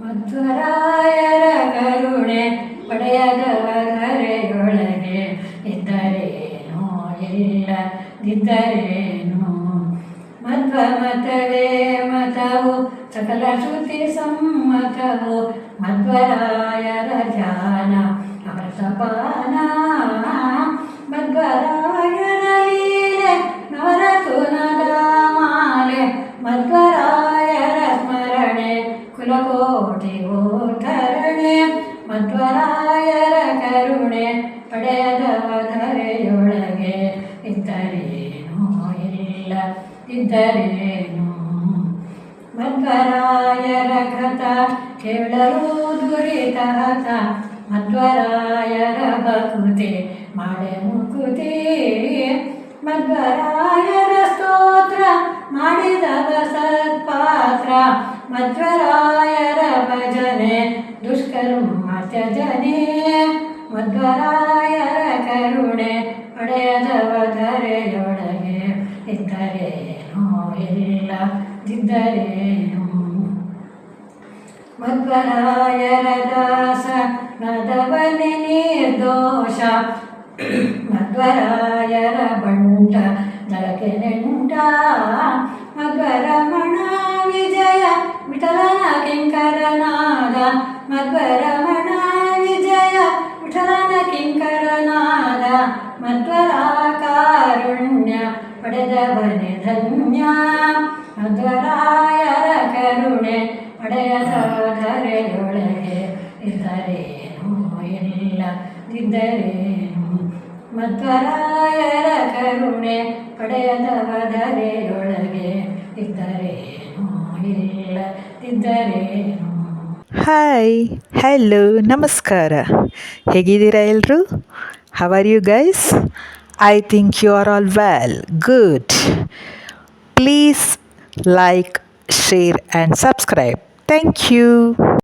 ಮಧ್ವರಾಯರ ಕರುಣೆ ಪಡೆಯದವರೆಯೊಳಗೆ ಇದ್ದರೇನೋ ಇಲ್ಲದಿದ್ದರೇನೋ. ಮಧ್ವ ಮತವೇ ಮತವು ಸಕಲ ಶ್ರುತಿ ಸಮ್ಮತವು. ಮಧ್ವರಾಯರ ಧ್ಯಾನ ಅಮೃತಪಾನ. ಮಧ್ವರಾಯರ ಲೀಲೆ ನವರತು ನದಾಮಾಲೆ. ಮಧ್ವರಾಯರ ಸ್ಮರಣೆ ಕುಲಕೋಟಿ ಧರಣೆ. ಮಧ್ವರಾಯರ ಕರುಣೆ ಪಡೆಯದವರೆಯೊಳಗೆ ಇದ್ದರೇನೋ ಇಲ್ಲದಿದ್ದರೇನೋ. ಮಧ್ವರಾಯರ ಕಥ ಕೇಳಲು ದುರಿತಹತ. ಮಧ್ವರಾಯರ ಭಕುತಿ ಮಾಡೆ ಮುಕುತಿ. ಮಧ್ವರಾಯರ ಸ್ತೋತ್ರ ಮಾಡಿದವ ಸತ್ಪಾತ್ರ. ಮಧ್ವರಾಯರ ಭಜನೆ ದುಷ್ಕರ್ಮ ತ್ಯಜನೆ. ಮಧ್ವರಾಯರ ಕರುಣೆ ಪಡೆಯದವರೆಯೊಳಗೆ ಇದ್ದರೇನೋ ಇಲ್ಲದಿದ್ದರೇನೋ. ಮಧ್ವರಾಯರ ದಾಸ ನದವನೆ ನಿರ್ದೋಷ. ಮಧ್ವರಾಯರ ಬಂಟ ದಳಕೆ ನೆಂಟ. ಮಧ್ವರಮಣ ವಿಜಯ ವಿಠಲನ ಕಿಂಕರನಾದ. ಮಧ್ವರಮಣ ವಿಜಯ ವಿಠಲನ ಕಿಂಕರನಾದ. ಮಧ್ವರ ಕಾರುಣ್ಯ ಪಡೆದವನೆ ಧನ್ಯ. ಮಧ್ವರಾಯರ ಕರುಣೆ ಪಡೆಯದವರೆಯೊಳಗೆ ಇದ್ದರೇನೋ ಇಲ್ಲದಿದ್ದರೇನೋ. ಮಧ್ವರಾಯರ ಕರುಣೆ ಪಡೆಯದವರೆಯೊಳಗೆ ಇದ್ದರೇನೋ ಇಲ್ಲದಿದ್ದರೇನೋ. ಹಾಯ್, ಹಲೋ, ನಮಸ್ಕಾರ. ಹೇಗಿದ್ದೀರಾ ಎಲ್ಲರೂ? How are you guys? I think you are all well. Good. Please like, share and subscribe. Thank you.